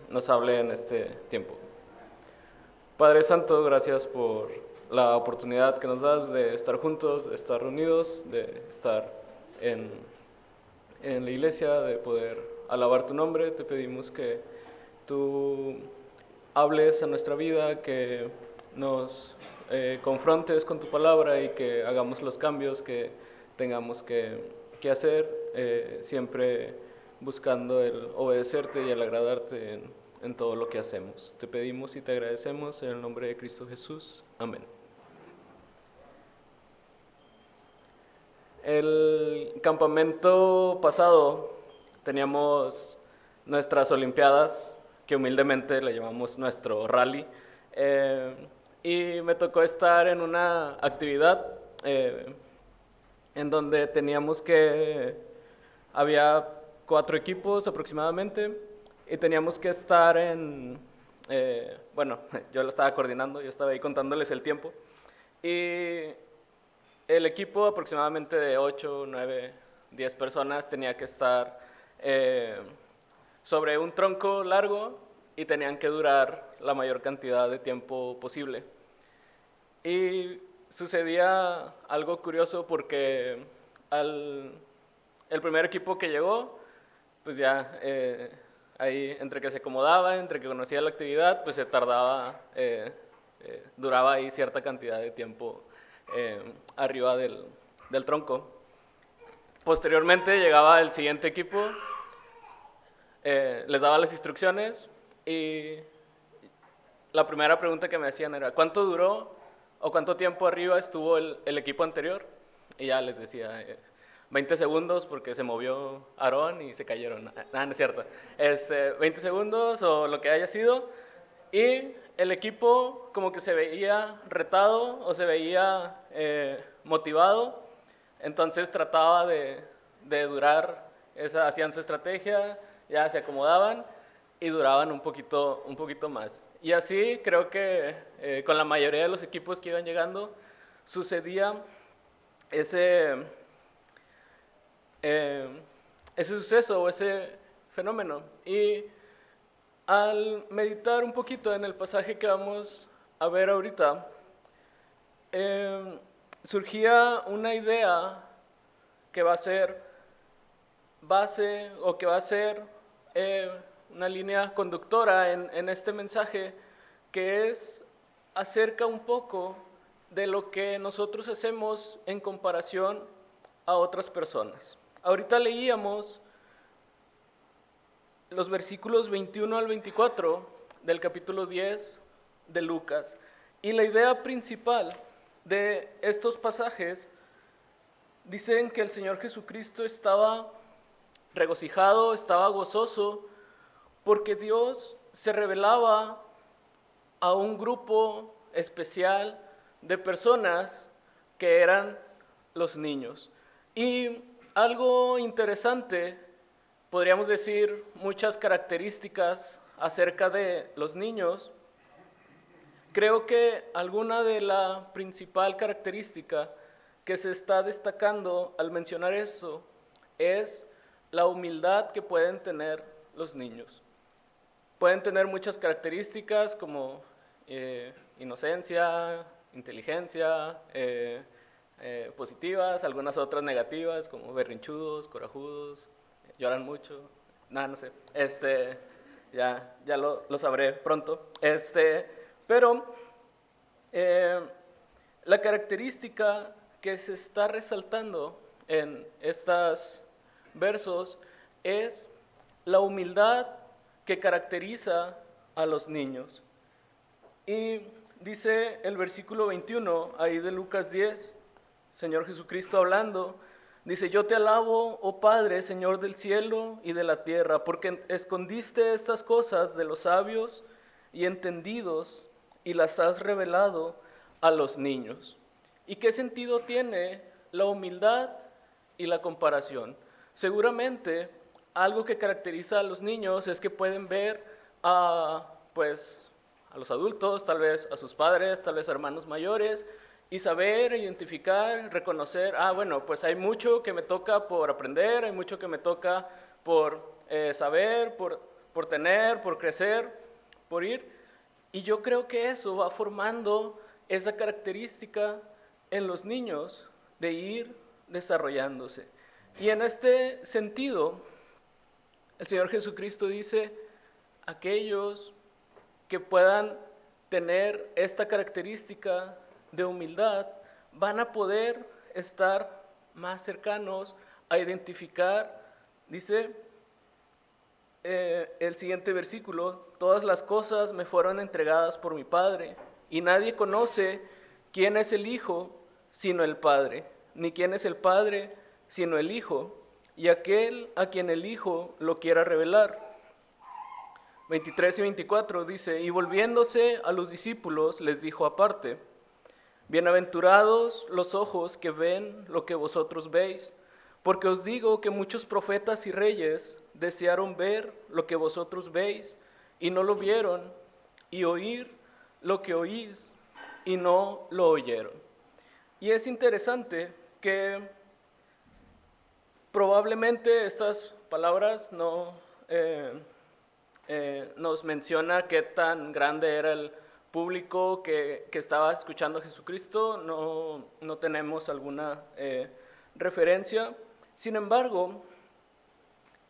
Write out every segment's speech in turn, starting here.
Nos hable en este tiempo. Padre Santo, gracias por la oportunidad que nos das de estar juntos, de estar reunidos, de estar en, en la iglesia, de poder alabar tu nombre. Te pedimos que tú hables a nuestra vida, que nos confrontes con tu palabra y que hagamos los cambios que tengamos que hacer, siempre buscando el obedecerte y el agradarte en todo lo que hacemos. Te pedimos y te agradecemos en el nombre de Cristo Jesús. Amén. El campamento pasado teníamos nuestras olimpiadas, que humildemente le llamamos nuestro rally, y me tocó estar en una actividad en donde había 4 equipos aproximadamente, y teníamos que estar bueno, yo lo estaba coordinando, yo estaba ahí contándoles el tiempo, y el equipo aproximadamente de 8, 9, 10 personas tenía que estar sobre un tronco largo y tenían que durar la mayor cantidad de tiempo posible. Y sucedía algo curioso porque el primer equipo que llegó, pues ya ahí entre que se acomodaba, entre que conocía la actividad, pues se tardaba, duraba ahí cierta cantidad de tiempo arriba del tronco. Posteriormente llegaba el siguiente equipo, les daba las instrucciones y la primera pregunta que me hacían era ¿cuánto duró o cuánto tiempo arriba estuvo el equipo anterior? Y ya les decía 20 segundos porque se movió Aarón y se cayeron. Nada, no es cierto. 20 segundos o lo que haya sido. Y el equipo como que se veía retado o se veía motivado, entonces trataba de durar, hacían su estrategia, ya se acomodaban y duraban un poquito más. Y así creo que con la mayoría de los equipos que iban llegando sucedía ese suceso o ese fenómeno. Y al meditar un poquito en el pasaje que vamos a ver ahorita, surgía una idea que va a ser base o que va a ser una línea conductora en este mensaje, que es acerca un poco de lo que nosotros hacemos en comparación a otras personas. Ahorita leíamos los versículos 21 al 24 del capítulo 10 de Lucas. Y la idea principal de estos pasajes dicen que el Señor Jesucristo estaba regocijado, estaba gozoso, porque Dios se revelaba a un grupo especial de personas que eran los niños. Y algo interesante, podríamos decir muchas características acerca de los niños. Creo que alguna de la principal característica que se está destacando al mencionar eso es la humildad que pueden tener los niños. Pueden tener muchas características como inocencia, inteligencia, positivas, algunas otras negativas como berrinchudos, corajudos, lloran mucho, nada, no sé, ya lo sabré pronto, pero la característica que se está resaltando en estos versos es la humildad que caracteriza a los niños. Y dice el versículo 21, ahí de Lucas 10, Señor Jesucristo hablando, dice: yo te alabo, oh Padre, Señor del cielo y de la tierra, porque escondiste estas cosas de los sabios y entendidos y las has revelado a los niños. ¿Y qué sentido tiene la humildad y la comparación? Seguramente algo que caracteriza a los niños es que pueden ver a los adultos, tal vez a sus padres, tal vez a hermanos mayores, y saber, identificar, reconocer, bueno, pues hay mucho que me toca por aprender, hay mucho que me toca por saber, por tener, por crecer, por ir. Y yo creo que eso va formando esa característica en los niños de ir desarrollándose. Y en este sentido, el Señor Jesucristo dice, aquellos que puedan tener esta característica de humildad van a poder estar más cercanos a identificar, dice el siguiente versículo, todas las cosas me fueron entregadas por mi Padre, y nadie conoce quién es el Hijo sino el Padre, ni quién es el Padre sino el Hijo, y aquel a quien el Hijo lo quiera revelar. 23 y 24 dice, y volviéndose a los discípulos les dijo aparte, bienaventurados los ojos que ven lo que vosotros veis, porque os digo que muchos profetas y reyes desearon ver lo que vosotros veis y no lo vieron, y oír lo que oís y no lo oyeron. Y es interesante que probablemente estas palabras no nos menciona qué tan grande era el público que estaba escuchando a Jesucristo, no tenemos alguna referencia. Sin embargo,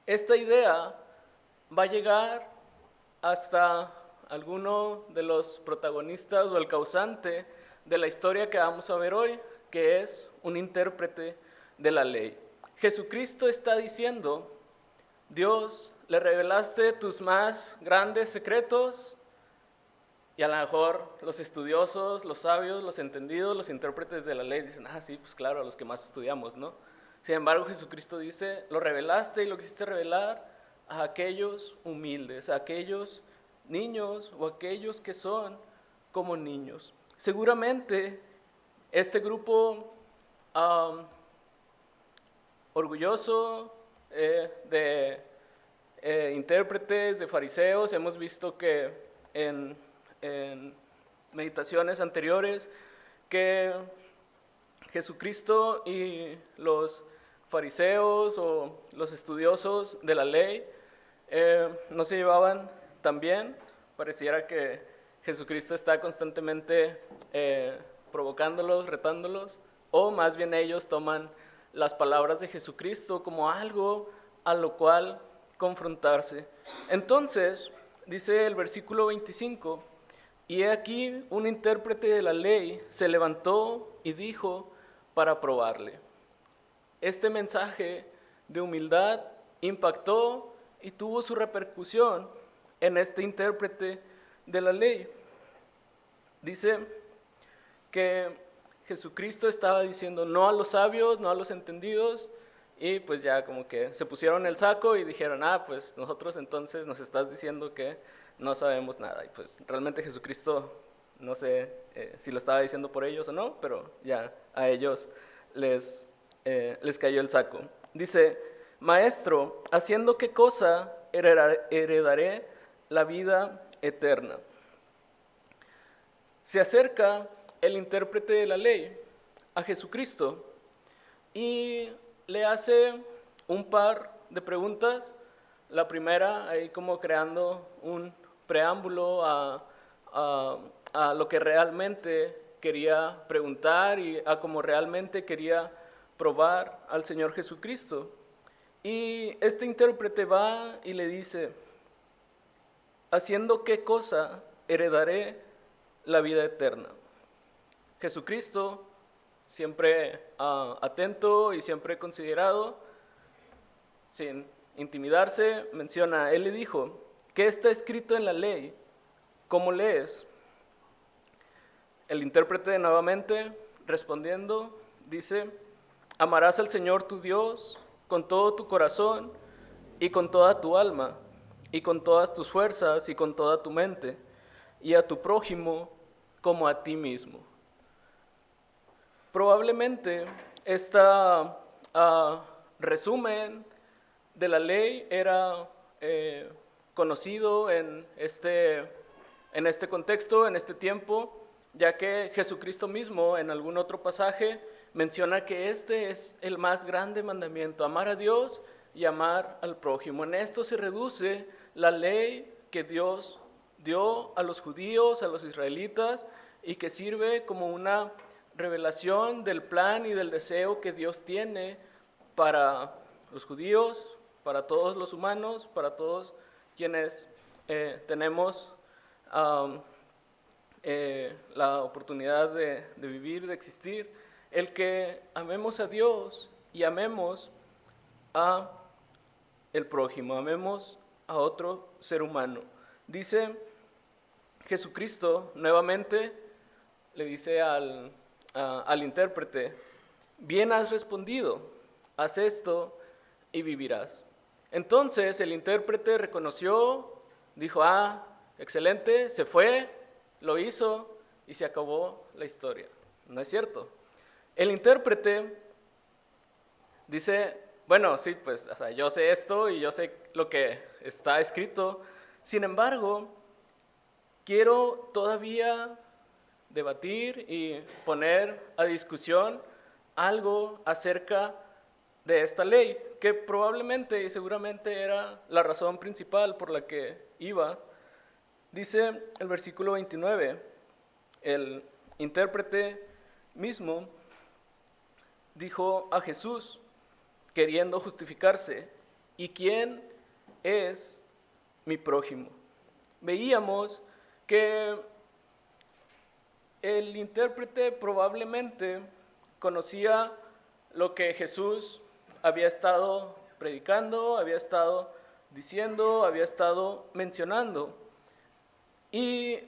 esta idea va a llegar hasta alguno de los protagonistas o el causante de la historia que vamos a ver hoy, que es un intérprete de la ley. Jesucristo está diciendo, Dios, le revelaste tus más grandes secretos, y a lo mejor los estudiosos, los sabios, los entendidos, los intérpretes de la ley dicen, sí, pues claro, a los que más estudiamos, ¿no? Sin embargo, Jesucristo dice, lo revelaste y lo quisiste revelar a aquellos humildes, a aquellos niños o aquellos que son como niños. Seguramente este grupo orgulloso de intérpretes, de fariseos, hemos visto que en meditaciones anteriores que Jesucristo y los fariseos o los estudiosos de la ley no se llevaban tan bien. Pareciera que Jesucristo está constantemente provocándolos, retándolos, o más bien ellos toman las palabras de Jesucristo como algo a lo cual confrontarse. Entonces, dice el versículo 25, y he aquí un intérprete de la ley se levantó y dijo para probarle. Este mensaje de humildad impactó y tuvo su repercusión en este intérprete de la ley. Dice que Jesucristo estaba diciendo no a los sabios, no a los entendidos, y pues ya como que se pusieron el saco y dijeron, pues nosotros entonces nos estás diciendo que no sabemos nada. Y pues realmente Jesucristo, no sé si lo estaba diciendo por ellos o no, pero ya a ellos les cayó el saco. Dice, maestro, ¿haciendo qué cosa heredaré la vida eterna? Se acerca el intérprete de la ley a Jesucristo y le hace un par de preguntas. La primera, ahí como creando un preámbulo a lo que realmente quería preguntar y a cómo realmente quería probar al Señor Jesucristo. Y este intérprete va y le dice, ¿haciendo qué cosa heredaré la vida eterna? Jesucristo, siempre atento y siempre considerado, sin intimidarse, menciona, él le dijo, ¿qué está escrito en la ley? ¿Cómo lees? El intérprete nuevamente, respondiendo, dice, amarás al Señor tu Dios con todo tu corazón y con toda tu alma y con todas tus fuerzas y con toda tu mente y a tu prójimo como a ti mismo. Probablemente este resumen de la ley era conocido en este contexto, en este tiempo, ya que Jesucristo mismo en algún otro pasaje menciona que este es el más grande mandamiento, amar a Dios y amar al prójimo. En esto se reduce la ley que Dios dio a los judíos, a los israelitas, y que sirve como una revelación del plan y del deseo que Dios tiene para los judíos, para todos los humanos, para todos quienes tenemos la oportunidad de vivir, de existir, el que amemos a Dios y amemos a el prójimo, amemos a otro ser humano. Dice Jesucristo, nuevamente le dice al intérprete: bien has respondido, haz esto y vivirás. Entonces el intérprete reconoció, dijo: excelente, se fue, lo hizo y se acabó la historia. No es cierto. El intérprete dice: bueno, sí, pues yo sé esto y yo sé lo que está escrito, sin embargo, quiero todavía debatir y poner a discusión algo acerca de esta ley, que probablemente y seguramente era la razón principal por la que iba. Dice el versículo 29, el intérprete mismo dijo a Jesús, queriendo justificarse: ¿y quién es mi prójimo? Veíamos que el intérprete probablemente conocía lo que Jesús había estado predicando, había estado diciendo, había estado mencionando. Y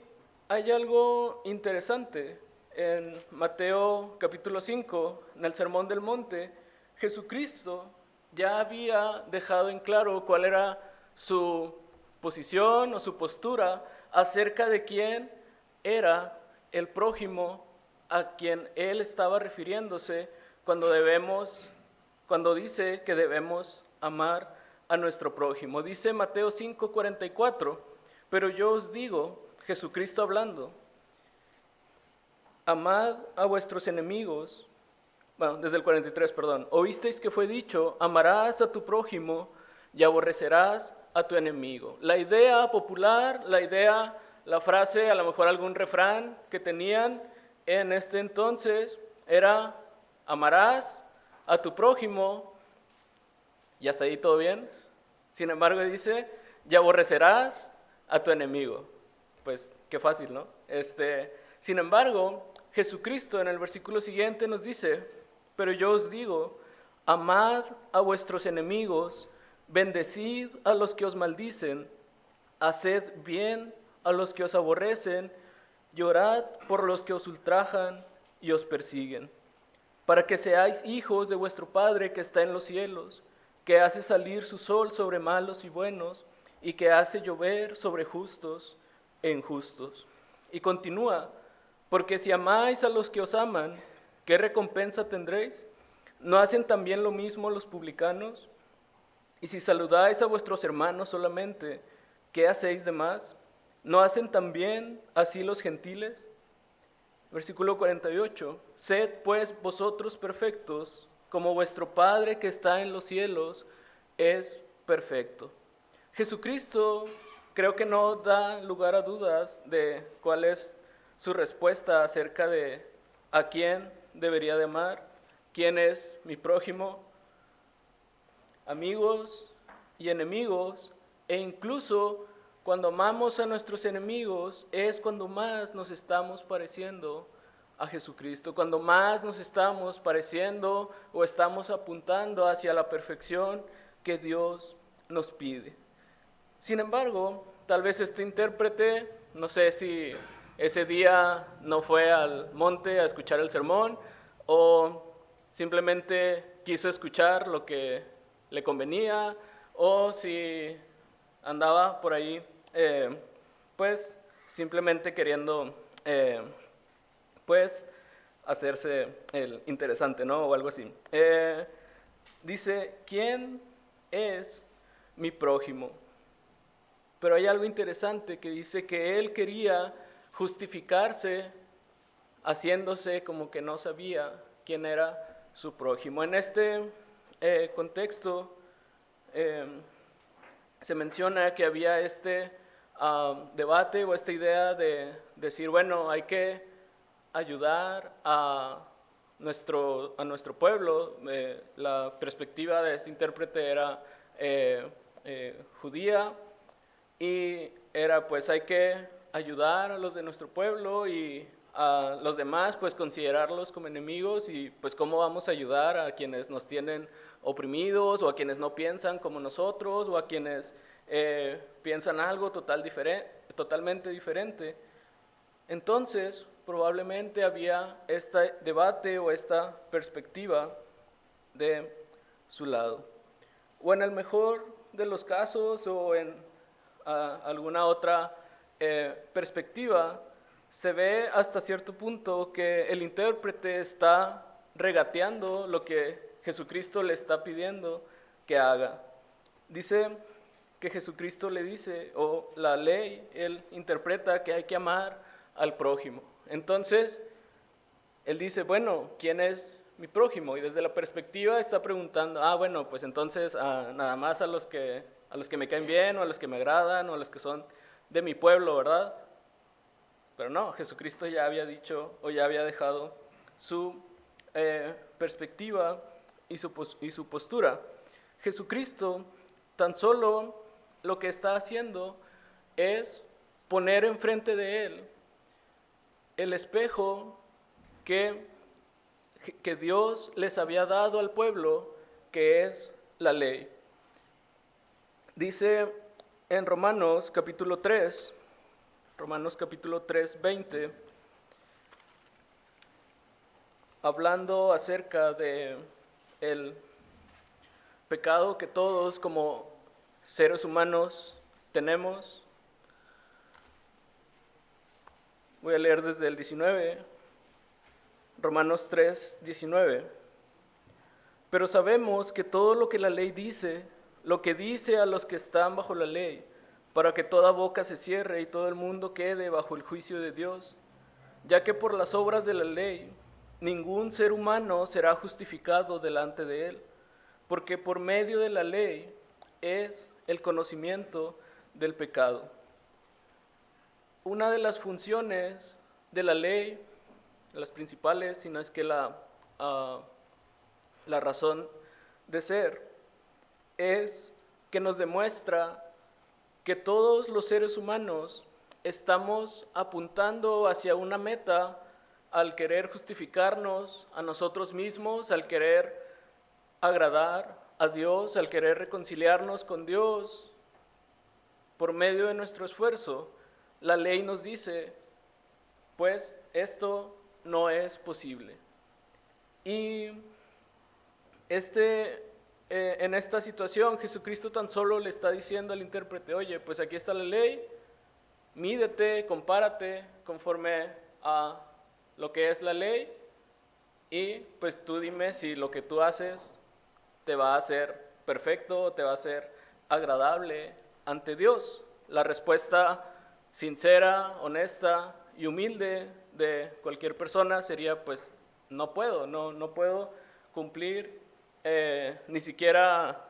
hay algo interesante. En Mateo capítulo 5, en el Sermón del Monte, Jesucristo ya había dejado en claro cuál era su posición o su postura acerca de quién era el prójimo a quien él estaba refiriéndose cuando dice que debemos amar a nuestro prójimo. Dice Mateo 5:44, pero yo os digo, Jesucristo hablando, amad a vuestros enemigos. Bueno, desde el 43, perdón. Oísteis que fue dicho: amarás a tu prójimo y aborrecerás a tu enemigo. La idea popular, la frase, a lo mejor algún refrán que tenían en este entonces era: amarás a tu prójimo, y hasta ahí todo bien. Sin embargo dice: y aborrecerás a tu enemigo. Pues qué fácil, ¿no? Sin embargo, Jesucristo en el versículo siguiente nos dice: pero yo os digo, amad a vuestros enemigos, bendecid a los que os maldicen, haced bien a los que os aborrecen, y orad por los que os ultrajan y os persiguen, para que seáis hijos de vuestro Padre que está en los cielos, que hace salir su sol sobre malos y buenos, y que hace llover sobre justos e injustos. Y continúa: porque si amáis a los que os aman, ¿qué recompensa tendréis? ¿No hacen también lo mismo los publicanos? Y si saludáis a vuestros hermanos solamente, ¿qué hacéis de más? ¿No hacen también así los gentiles? Versículo 48, sed pues vosotros perfectos, como vuestro Padre que está en los cielos es perfecto. Jesucristo creo que no da lugar a dudas de cuál es su respuesta acerca de a quién debería de amar, quién es mi prójimo, amigos y enemigos, e incluso cuando amamos a nuestros enemigos es cuando más nos estamos pareciendo a Jesucristo, cuando más nos estamos pareciendo o estamos apuntando hacia la perfección que Dios nos pide. Sin embargo, tal vez este intérprete, no sé si ese día no fue al monte a escuchar el sermón o simplemente quiso escuchar lo que le convenía, o si andaba por ahí pues simplemente queriendo pues hacerse el interesante, ¿no? O algo así. Dice: ¿quién es mi prójimo? Pero hay algo interesante que dice que él quería justificarse haciéndose como que no sabía quién era su prójimo. En este contexto se menciona que había este debate o esta idea de decir, bueno, hay que ayudar a nuestro pueblo. La perspectiva de este intérprete era judía, y era pues hay que ayudar a los de nuestro pueblo y a los demás pues considerarlos como enemigos, y pues cómo vamos a ayudar a quienes nos tienen oprimidos, o a quienes no piensan como nosotros, o a quienes piensan algo totalmente diferente. Entonces probablemente había este debate o esta perspectiva de su lado, o en el mejor de los casos, o en alguna otra perspectiva, se ve hasta cierto punto que el intérprete está regateando lo que Jesucristo le está pidiendo que haga. Dice que Jesucristo le dice, o la ley, él interpreta que hay que amar al prójimo. Entonces, él dice, bueno, ¿quién es mi prójimo? Y desde la perspectiva está preguntando, bueno, pues entonces nada más a los que me caen bien, o a los que me agradan, o a los que son de mi pueblo, ¿verdad? Pero no, Jesucristo ya había dicho, o ya había dejado su perspectiva y su postura. Jesucristo tan solo lo que está haciendo es poner enfrente de él el espejo que Dios les había dado al pueblo, que es la ley. Dice en Romanos capítulo 3, 20, hablando acerca de el pecado que todos como seres humanos tenemos. Voy a leer desde el 19, Romanos 3, 19. Pero sabemos que todo lo que la ley dice, lo que dice a los que están bajo la ley, para que toda boca se cierre y todo el mundo quede bajo el juicio de Dios, ya que por las obras de la ley ningún ser humano será justificado delante de él, porque por medio de la ley es el conocimiento del pecado. Una de las funciones de la ley, las principales, si no es que la razón de ser, es que nos demuestra que todos los seres humanos estamos apuntando hacia una meta al querer justificarnos a nosotros mismos, al querer agradar a Dios, al querer reconciliarnos con Dios por medio de nuestro esfuerzo. La ley nos dice, pues esto no es posible. Y en esta situación, Jesucristo tan solo le está diciendo al intérprete, oye, pues aquí está la ley, mídete, compárate conforme a lo que es la ley, y pues tú dime si lo que tú haces te va a hacer perfecto, te va a ser agradable ante Dios. La respuesta sincera, honesta y humilde de cualquier persona sería, pues no puedo cumplir ni siquiera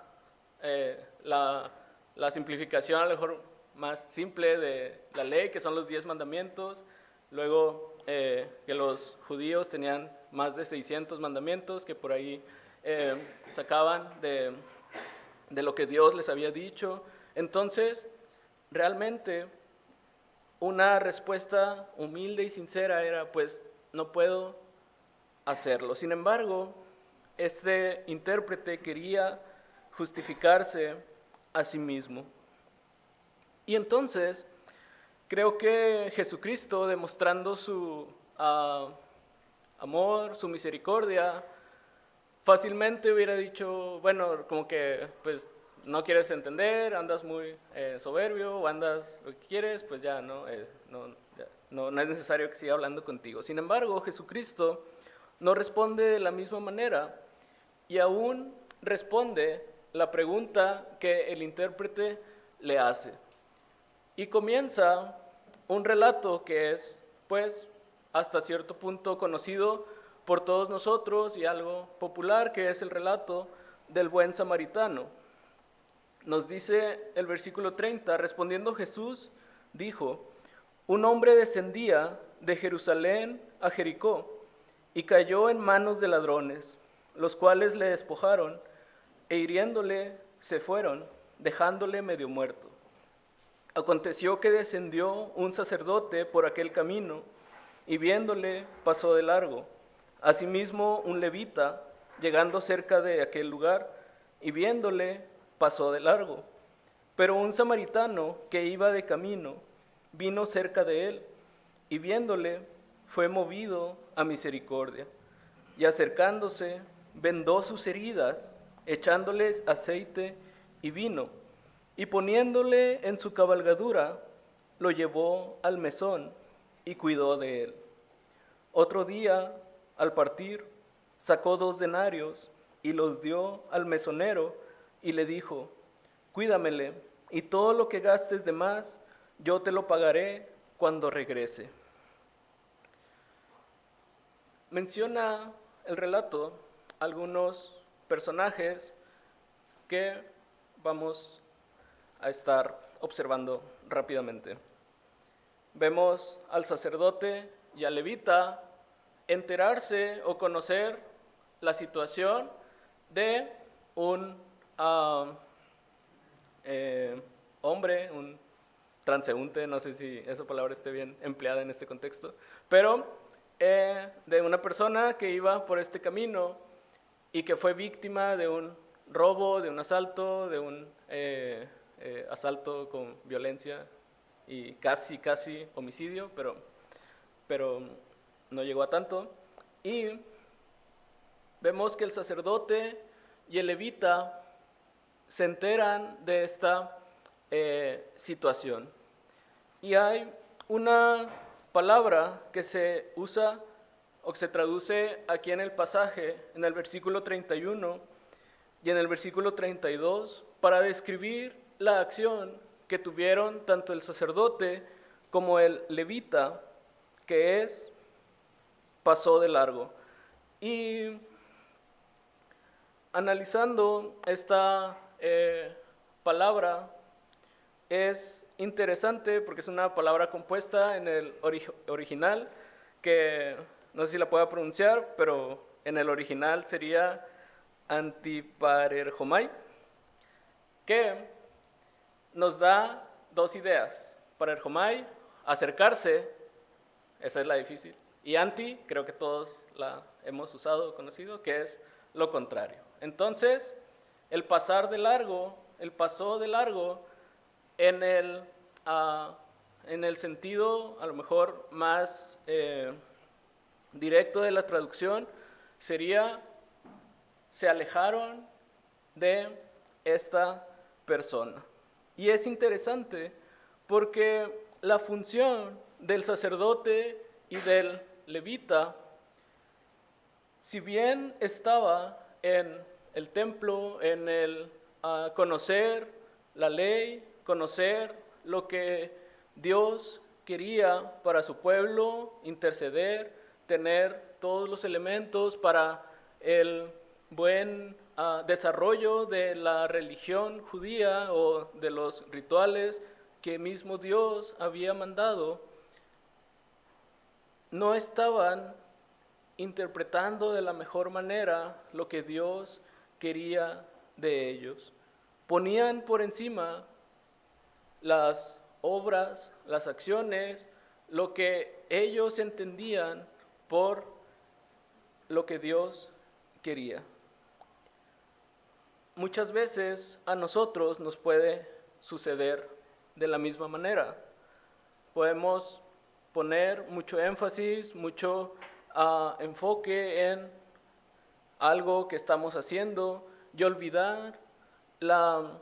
la simplificación a lo mejor más simple de la ley, que son los 10 mandamientos. Luego que los judíos tenían más de 600 mandamientos que por ahí sacaban de lo que Dios les había dicho. Entonces, realmente una respuesta humilde y sincera era, pues no puedo hacerlo. Sin embargo, este intérprete quería justificarse a sí mismo. Y entonces, creo que Jesucristo, demostrando su amor, su misericordia, fácilmente hubiera dicho, bueno, como que pues no quieres entender, andas muy soberbio, o andas lo que quieres, pues ya no es necesario que siga hablando contigo. Sin embargo, Jesucristo no responde de la misma manera, y aún responde la pregunta que el intérprete le hace. Y comienza un relato que es, pues, hasta cierto punto conocido por todos nosotros y algo popular, que es el relato del buen samaritano. Nos dice el versículo 30, respondiendo Jesús, dijo, un hombre descendía de Jerusalén a Jericó y cayó en manos de ladrones, los cuales le despojaron e hiriéndole se fueron, dejándole medio muerto. Aconteció que descendió un sacerdote por aquel camino y viéndole pasó de largo. Asimismo un levita, llegando cerca de aquel lugar y viéndole pasó de largo. Pero un samaritano que iba de camino vino cerca de él y viéndole fue movido a misericordia y acercándose vendó sus heridas, echándoles aceite y vino, y poniéndole en su cabalgadura, lo llevó al mesón y cuidó de él. Otro día, al partir, sacó 2 denarios y los dio al mesonero y le dijo, cuídamele, y todo lo que gastes de más, yo te lo pagaré cuando regrese. Menciona el relato algunos personajes que vamos a estar observando rápidamente. Vemos al sacerdote y al levita enterarse o conocer la situación de un hombre, un transeúnte, no sé si esa palabra esté bien empleada en este contexto, pero de una persona que iba por este camino y que fue víctima de un robo, de un asalto, de un asalto con violencia y casi homicidio, pero no llegó a tanto. Y vemos que el sacerdote y el levita se enteran de esta situación. Y hay una palabra que se usa o que se traduce aquí en el pasaje, en el versículo 31 y en el versículo 32, para describir la acción que tuvieron tanto el sacerdote como el levita, que es, pasó de largo. Y analizando esta palabra, es interesante porque es una palabra compuesta en el original, que no sé si la puedo pronunciar, pero en el original sería antiparerjomai, que nos da 2 ideas. Parerjomai, acercarse, esa es la difícil, y anti, creo que todos la hemos usado o conocido, que es lo contrario. Entonces, el pasar de largo, el pasó de largo, en el sentido a lo mejor más directo de la traducción, sería, se alejaron de esta persona. Y es interesante porque la función del sacerdote y del levita, si bien estaba en el templo, en el conocer la ley, conocer lo que Dios quería para su pueblo, interceder, tener todos los elementos para el buen desarrollo de la religión judía o de los rituales que mismo Dios había mandado, no estaban interpretando de la mejor manera lo que Dios quería de ellos. Ponían por encima las obras, las acciones, lo que ellos entendían por lo que Dios quería. Muchas veces a nosotros nos puede suceder de la misma manera. Podemos poner mucho énfasis, mucho enfoque en algo que estamos haciendo y olvidar la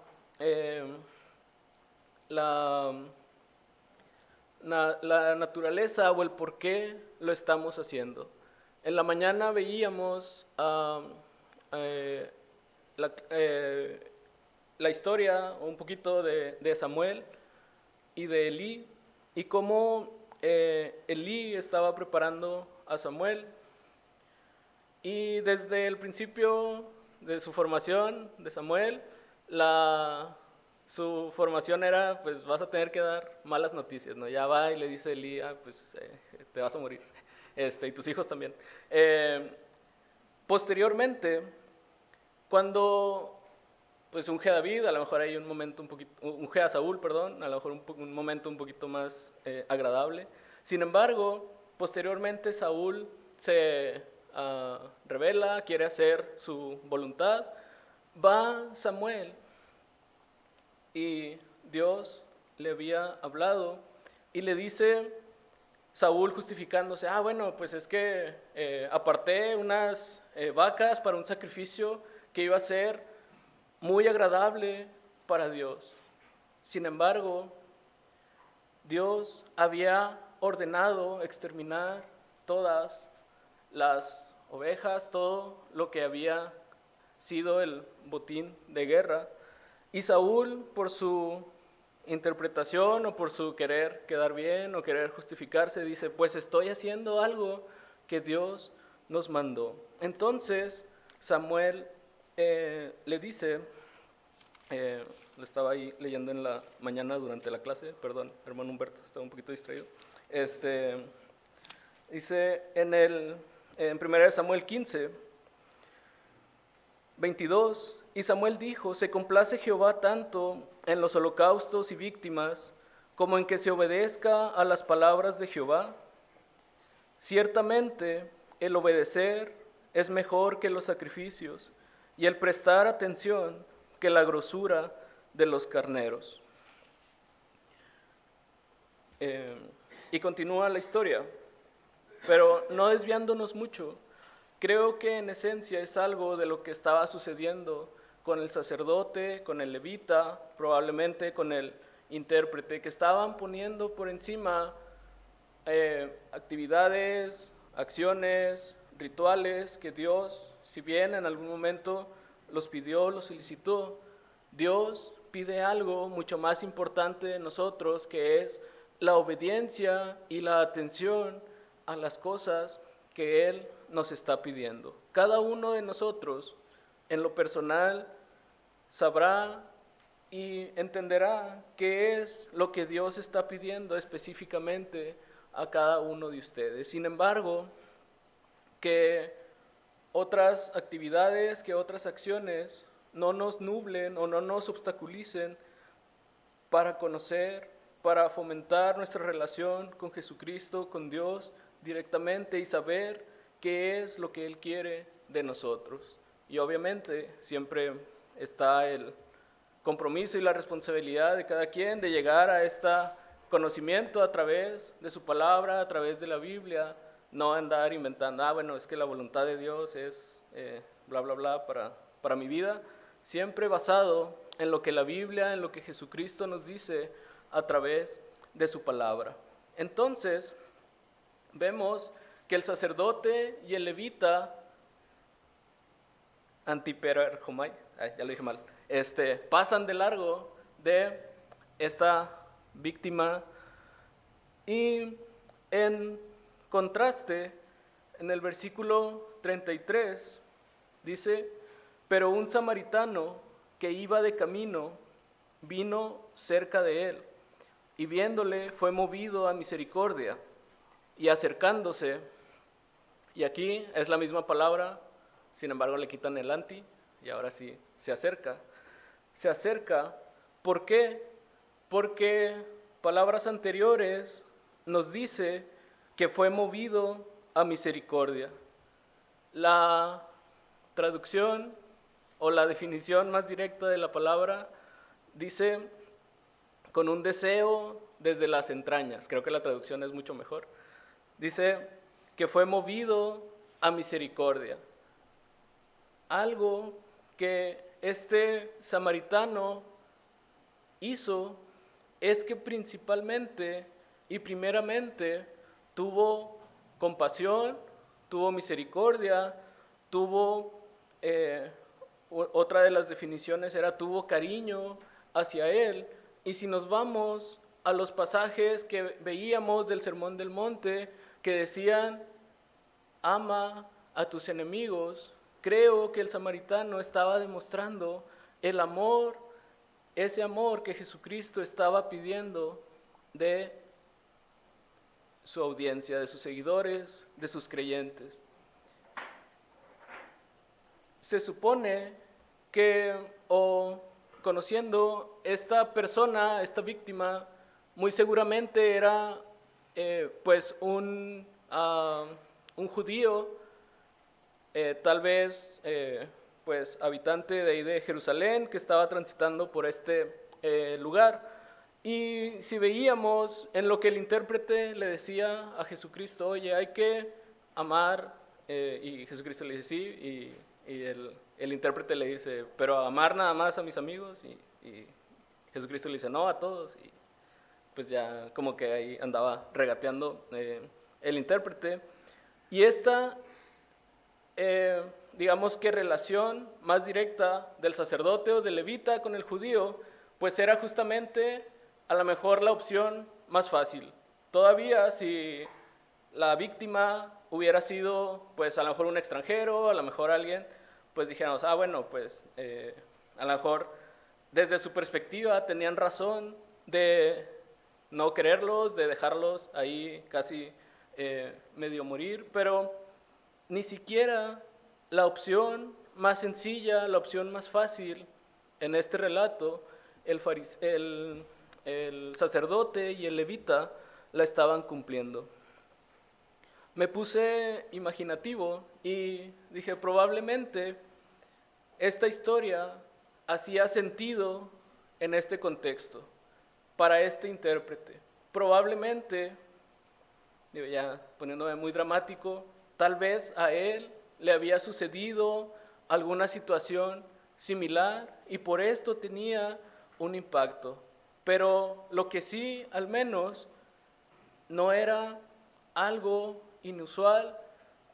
naturaleza o el por qué lo estamos haciendo. En la mañana veíamos la historia un poquito de Samuel y de Elí, y cómo Elí estaba preparando a Samuel, y desde el principio de su formación de Samuel, la su formación era, pues vas a tener que dar malas noticias, ¿no? Ya va y le dice Elí, pues te vas a morir, y tus hijos también. Posteriormente, cuando pues unge a David, a lo mejor hay un momento un poquito, unge a Saúl, perdón, a lo mejor un momento un poquito más agradable. Sin embargo, posteriormente Saúl se revela, quiere hacer su voluntad, va Samuel y Dios le había hablado y le dice Saúl justificándose, bueno, pues es que aparté unas vacas para un sacrificio que iba a ser muy agradable para Dios. Sin embargo, Dios había ordenado exterminar todas las ovejas, todo lo que había sido el botín de guerra. Y Saúl, por su interpretación o por su querer quedar bien o querer justificarse, dice, pues estoy haciendo algo que Dios nos mandó. Entonces Samuel le dice, lo estaba ahí leyendo en la mañana durante la clase, perdón, hermano Humberto, estaba un poquito distraído. Dice en 1 Samuel 15, 22, y Samuel dijo, se complace Jehová tanto en los holocaustos y víctimas, como en que se obedezca a las palabras de Jehová. Ciertamente, el obedecer es mejor que los sacrificios, y el prestar atención que la grosura de los carneros. Y continúa la historia, pero no desviándonos mucho. Creo que en esencia es algo de lo que estaba sucediendo con el sacerdote, con el levita, probablemente con el intérprete, que estaban poniendo por encima actividades, acciones, rituales que Dios, si bien en algún momento los pidió, los solicitó, Dios pide algo mucho más importante de nosotros, que es la obediencia y la atención a las cosas que Él nos está pidiendo. Cada uno de nosotros, en lo personal, sabrá y entenderá qué es lo que Dios está pidiendo específicamente a cada uno de ustedes. Sin embargo, que otras actividades, que otras acciones no nos nublen o no nos obstaculicen para conocer, para fomentar nuestra relación con Jesucristo, con Dios directamente y saber qué es lo que Él quiere de nosotros. Y obviamente siempre está el compromiso y la responsabilidad de cada quien de llegar a este conocimiento a través de su palabra, a través de la Biblia, no andar inventando, bueno, es que la voluntad de Dios es bla, bla, bla para mi vida, siempre basado en lo que la Biblia, en lo que Jesucristo nos dice a través de su palabra. Entonces, vemos que el sacerdote y el levita, Antiperjomai, ya lo dije mal, pasan de largo de esta víctima y en contraste, en el versículo 33 dice, pero un samaritano que iba de camino vino cerca de él y viéndole fue movido a misericordia y acercándose, y aquí es la misma palabra, sin embargo le quitan el anti y ahora sí se acerca. Se acerca, ¿por qué? Porque palabras anteriores nos dice que fue movido a misericordia. La traducción o la definición más directa de la palabra dice con un deseo desde las entrañas. Creo que la traducción es mucho mejor. Dice que fue movido a misericordia. Algo que este samaritano hizo es que principalmente y primeramente tuvo compasión, tuvo misericordia, tuvo, otra de las definiciones era tuvo cariño hacia él. Y si nos vamos a los pasajes que veíamos del Sermón del Monte, que decían, ama a tus enemigos, creo que el samaritano estaba demostrando el amor ese amor que Jesucristo estaba pidiendo de su audiencia, de sus seguidores, de sus creyentes. Se supone que, o conociendo esta persona, esta víctima, muy seguramente era pues un judío, tal vez pues habitante de ahí de Jerusalén, que estaba transitando por este lugar. Y si veíamos en lo que el intérprete le decía a Jesucristo, oye, hay que amar, y Jesucristo le dice sí, y el intérprete le dice, pero amar nada más a mis amigos, y Jesucristo le dice, no, a todos, y pues ya como que ahí andaba regateando el intérprete. Y esta, digamos que relación más directa del sacerdote o del levita con el judío, pues era justamente a lo mejor la opción más fácil. Todavía si la víctima hubiera sido pues a lo mejor un extranjero, a lo mejor alguien, pues dijéramos, bueno, pues a lo mejor desde su perspectiva tenían razón de no quererlos, de dejarlos ahí casi medio morir, pero ni siquiera la opción más sencilla, la opción más fácil en este relato, el sacerdote y el levita la estaban cumpliendo. Me puse imaginativo y dije, probablemente esta historia hacía sentido en este contexto, para este intérprete. Probablemente, ya poniéndome muy dramático, tal vez a él le había sucedido alguna situación similar y por esto tenía un impacto. Pero lo que sí, al menos, no era algo inusual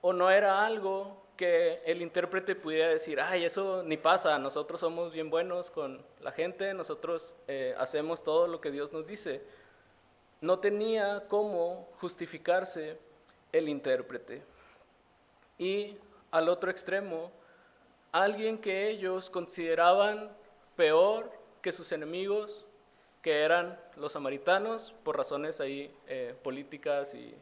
o no era algo que el intérprete pudiera decir, ay, eso ni pasa, nosotros somos bien buenos con la gente, nosotros hacemos todo lo que Dios nos dice. No tenía cómo justificarse el intérprete. Y al otro extremo, alguien que ellos consideraban peor que sus enemigos, que eran los samaritanos, por razones ahí políticas y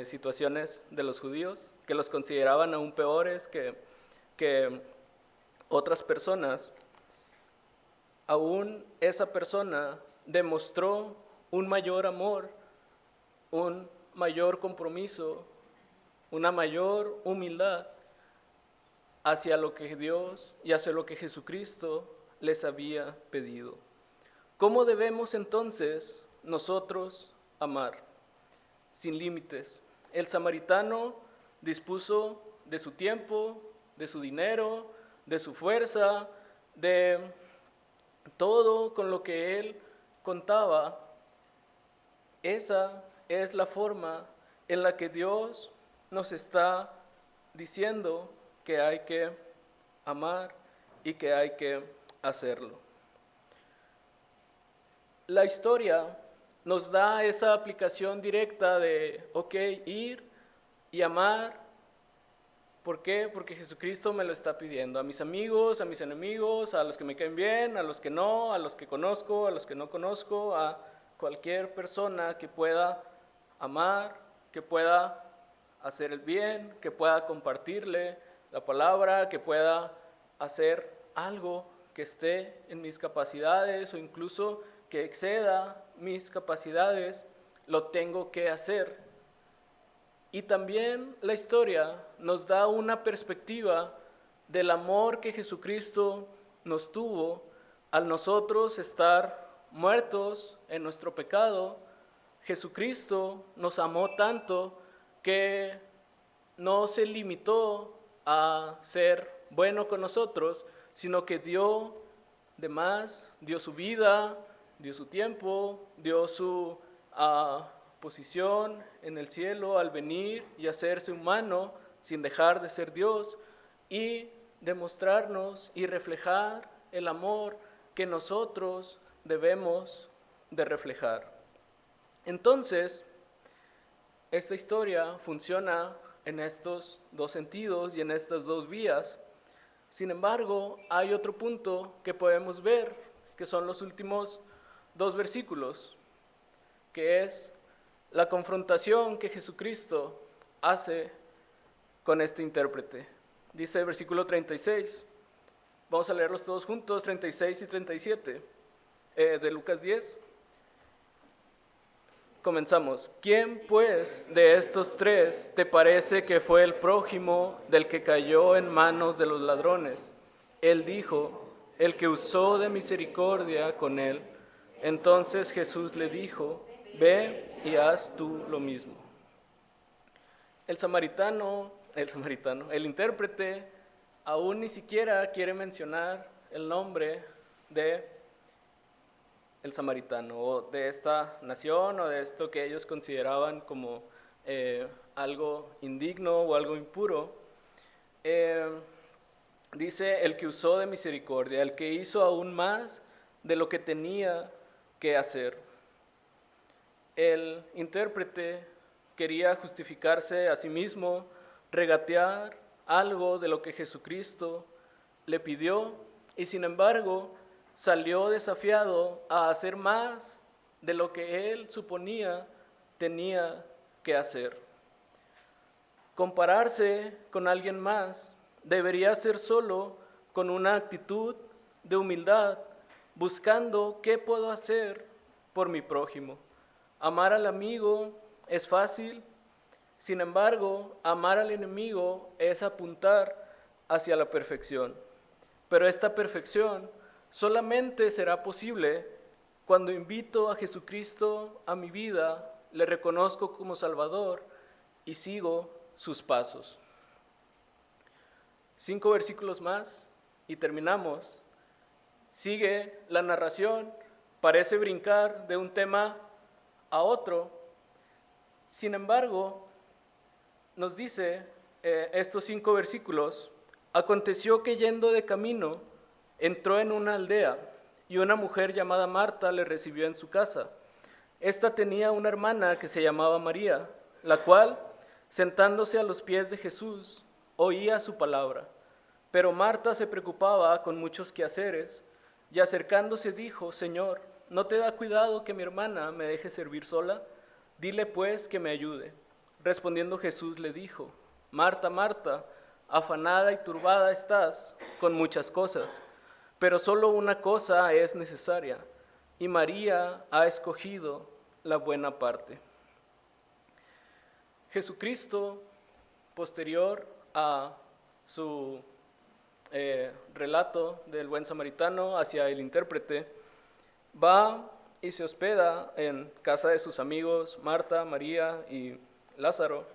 situaciones de los judíos, que los consideraban aún peores que otras personas. Aún esa persona demostró un mayor amor, un mayor compromiso, una mayor humildad hacia lo que Dios y hacia lo que Jesucristo les había pedido. ¿Cómo debemos entonces nosotros amar? Sin límites. El samaritano dispuso de su tiempo, de su dinero, de su fuerza, de todo con lo que él contaba. Esa es la forma en la que Dios nos está diciendo que hay que amar y que hay que hacerlo. La historia nos da esa aplicación directa de, ir y amar. ¿Por qué? Porque Jesucristo me lo está pidiendo. A mis amigos, a mis enemigos, a los que me caen bien, a los que no, a los que conozco, a los que no conozco, a cualquier persona que pueda amar, que pueda hacer el bien, que pueda compartirle la palabra, que pueda hacer algo que esté en mis capacidades o incluso que exceda mis capacidades, lo tengo que hacer. Y también la historia nos da una perspectiva del amor que Jesucristo nos tuvo al nosotros estar muertos en nuestro pecado. Jesucristo nos amó tanto que no se limitó a ser bueno con nosotros, sino que dio de más, dio su vida, dio su tiempo, dio su posición en el cielo al venir y hacerse humano sin dejar de ser Dios y demostrarnos y reflejar el amor que nosotros debemos de reflejar. Entonces, esta historia funciona en estos dos sentidos y en estas dos vías. Sin embargo, hay otro punto que podemos ver que son los últimos 2 versículos, que es la confrontación que Jesucristo hace con este intérprete. Dice el versículo 36, vamos a leerlos todos juntos, 36 y 37 de Lucas 10. Comenzamos. ¿Quién pues de estos 3 te parece que fue el prójimo del que cayó en manos de los ladrones? Él dijo, el que usó de misericordia con él. Entonces Jesús le dijo, ve y haz tú lo mismo. El intérprete, aún ni siquiera quiere mencionar el nombre de el samaritano, o de esta nación, o de esto que ellos consideraban como algo indigno o algo impuro. Dice, el que usó de misericordia, el que hizo aún más de lo que tenía que hacer. El intérprete quería justificarse a sí mismo, regatear algo de lo que Jesucristo le pidió, y sin embargo salió desafiado a hacer más de lo que él suponía tenía que hacer. Compararse con alguien más debería ser solo con una actitud de humildad, buscando qué puedo hacer por mi prójimo. Amar al amigo es fácil, sin embargo, amar al enemigo es apuntar hacia la perfección. Pero esta perfección solamente será posible cuando invito a Jesucristo a mi vida, le reconozco como Salvador y sigo sus pasos. 5 versículos más y terminamos. Sigue la narración, parece brincar de un tema a otro. Sin embargo, nos dice estos 5 versículos, aconteció que yendo de camino, entró en una aldea y una mujer llamada Marta le recibió en su casa. Esta tenía una hermana que se llamaba María, la cual, sentándose a los pies de Jesús, oía su palabra. Pero Marta se preocupaba con muchos quehaceres y acercándose dijo, Señor, ¿no te da cuidado que mi hermana me deje servir sola? Dile pues que me ayude. Respondiendo Jesús le dijo, Marta, Marta, afanada y turbada estás con muchas cosas, pero solo una cosa es necesaria, y María ha escogido la buena parte. Jesucristo, posterior a su relato del buen samaritano hacia el intérprete, va y se hospeda en casa de sus amigos Marta, María y Lázaro.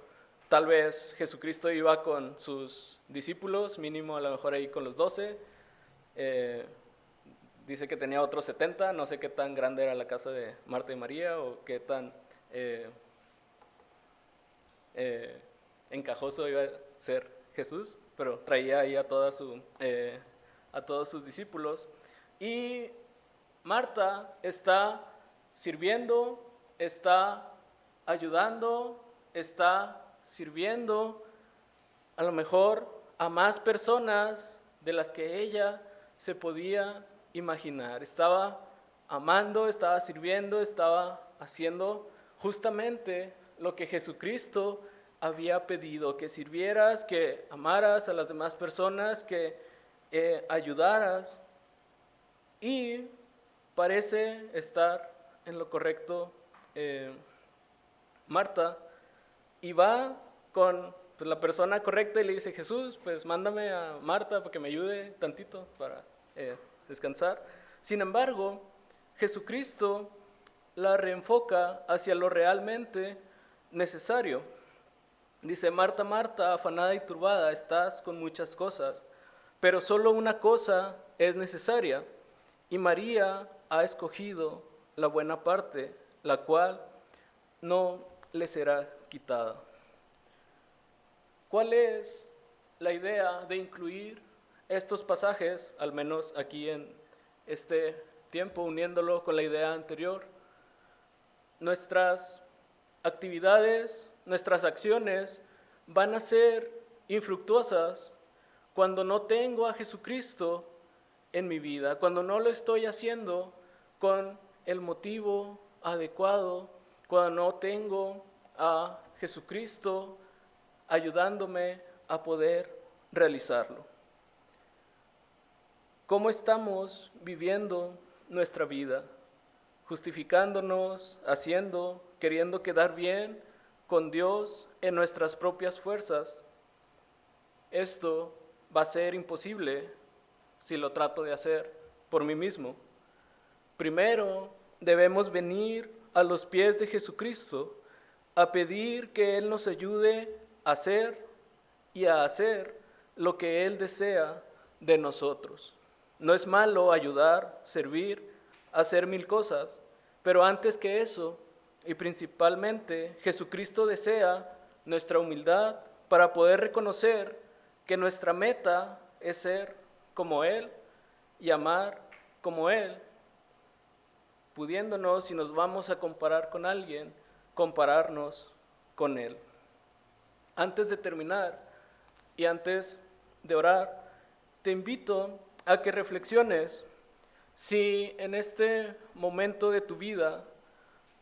Tal vez Jesucristo iba con sus discípulos, mínimo a lo mejor ahí con los 12. Dice que tenía otros 70, no sé qué tan grande era la casa de Marta y María o qué tan encajoso iba a ser Jesús, pero traía ahí a todos sus discípulos. Y Marta está sirviendo, está ayudando, está sirviendo a lo mejor a más personas de las que ella se podía imaginar. Estaba amando, estaba sirviendo, estaba haciendo justamente lo que Jesucristo había pedido, que sirvieras, que amaras a las demás personas, que ayudaras, y parece estar en lo correcto Marta, y va con la persona correcta y le dice, Jesús, pues mándame a Marta para que me ayude tantito para descansar. Sin embargo, Jesucristo la reenfoca hacia lo realmente necesario. Dice, Marta, Marta, afanada y turbada, estás con muchas cosas, pero solo una cosa es necesaria, y María ha escogido la buena parte, la cual no le será quitada. ¿Cuál es la idea de incluir estos pasajes, al menos aquí en este tiempo, uniéndolo con la idea anterior? Nuestras actividades, nuestras acciones van a ser infructuosas cuando no tengo a Jesucristo en mi vida, cuando no lo estoy haciendo con el motivo adecuado, cuando no tengo a Jesucristo ayudándome a poder realizarlo. ¿Cómo estamos viviendo nuestra vida? Justificándonos, haciendo, queriendo quedar bien con Dios en nuestras propias fuerzas. Esto va a ser imposible si lo trato de hacer por mí mismo. Primero, debemos venir a los pies de Jesucristo a pedir que Él nos ayude a hacer y a hacer lo que Él desea de nosotros. No es malo ayudar, servir, hacer mil cosas, pero antes que eso, y principalmente, Jesucristo desea nuestra humildad para poder reconocer que nuestra meta es ser como Él y amar como Él, pudiéndonos, si nos vamos a comparar con alguien, compararnos con Él. Antes de terminar y antes de orar, te invito a que reflexiones si en este momento de tu vida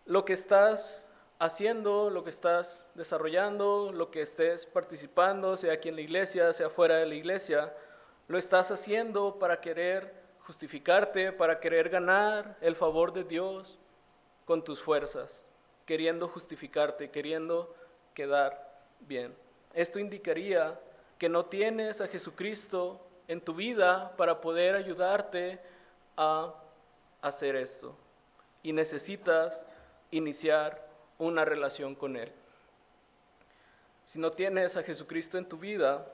lo que estás haciendo, lo que estás desarrollando, lo que estés participando, sea aquí en la iglesia, sea fuera de la iglesia, lo estás haciendo para querer justificarte, para querer ganar el favor de Dios con tus fuerzas, queriendo justificarte, queriendo quedar bien. Esto indicaría que no tienes a Jesucristo en tu vida para poder ayudarte a hacer esto. Y necesitas iniciar una relación con Él. Si no tienes a Jesucristo en tu vida,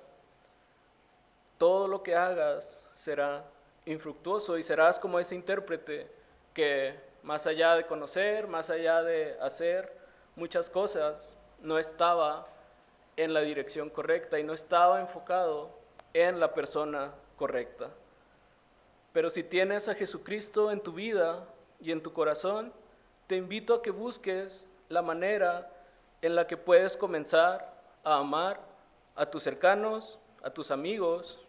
todo lo que hagas será infructuoso y serás como ese intérprete que más allá de conocer, más allá de hacer muchas cosas, no estaba en la dirección correcta y no estaba enfocado en la persona correcta. Pero si tienes a Jesucristo en tu vida y en tu corazón, te invito a que busques la manera en la que puedes comenzar a amar a tus cercanos, a tus amigos.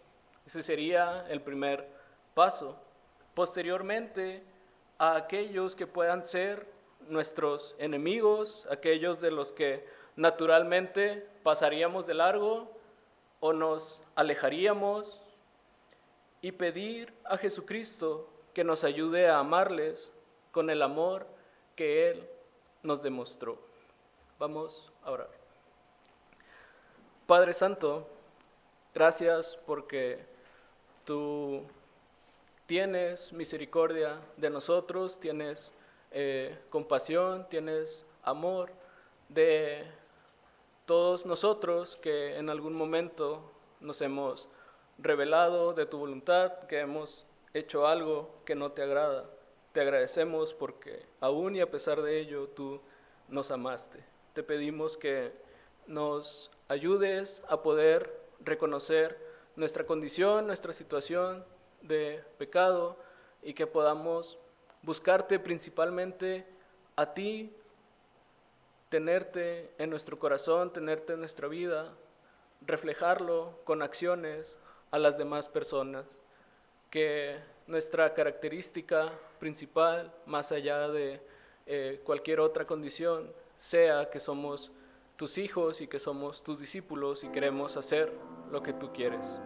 Ese sería el primer paso. Posteriormente, a aquellos que puedan ser nuestros enemigos, aquellos de los que naturalmente pasaríamos de largo o nos alejaríamos, y pedir a Jesucristo que nos ayude a amarles con el amor que Él nos demostró. Vamos a orar. Padre Santo, gracias porque Tú tienes misericordia de nosotros, tienes compasión, tienes amor de todos nosotros que en algún momento nos hemos rebelado de tu voluntad, que hemos hecho algo que no te agrada. Te agradecemos porque aún y a pesar de ello tú nos amaste. Te pedimos que nos ayudes a poder reconocer nuestra condición, nuestra situación de pecado y que podamos buscarte principalmente a ti, tenerte en nuestro corazón, tenerte en nuestra vida, reflejarlo con acciones a las demás personas, que nuestra característica principal, más allá de cualquier otra condición, sea que somos tus hijos y que somos tus discípulos y queremos hacer lo que tú quieres.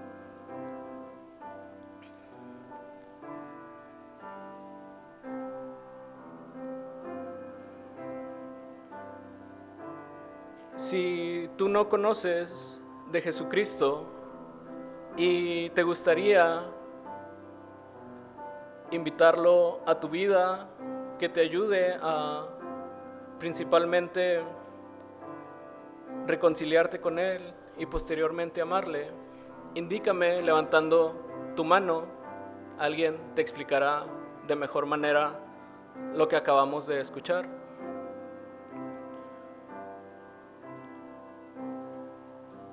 Si tú no conoces de Jesucristo y te gustaría invitarlo a tu vida, que te ayude a principalmente reconciliarte con Él y posteriormente amarle, indícame levantando tu mano. Alguien te explicará de mejor manera lo que acabamos de escuchar.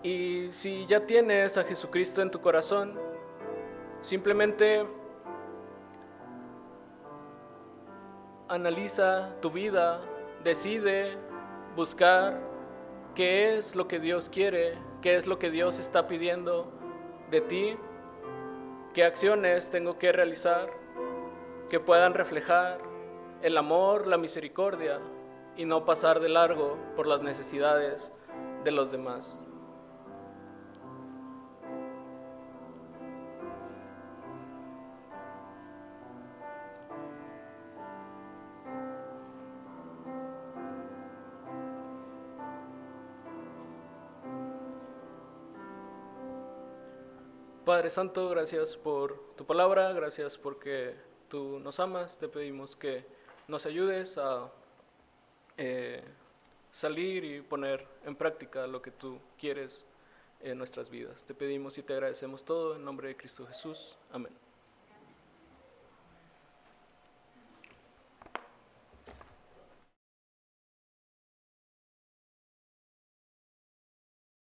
Y si ya tienes a Jesucristo en tu corazón, simplemente analiza tu vida, decide buscar qué es lo que Dios quiere, qué es lo que Dios está pidiendo de ti, qué acciones tengo que realizar que puedan reflejar el amor, la misericordia y no pasar de largo por las necesidades de los demás. Padre Santo, gracias por tu palabra, gracias porque tú nos amas, te pedimos que nos ayudes a salir y poner en práctica lo que tú quieres en nuestras vidas. Te pedimos y te agradecemos todo en nombre de Cristo Jesús. Amén.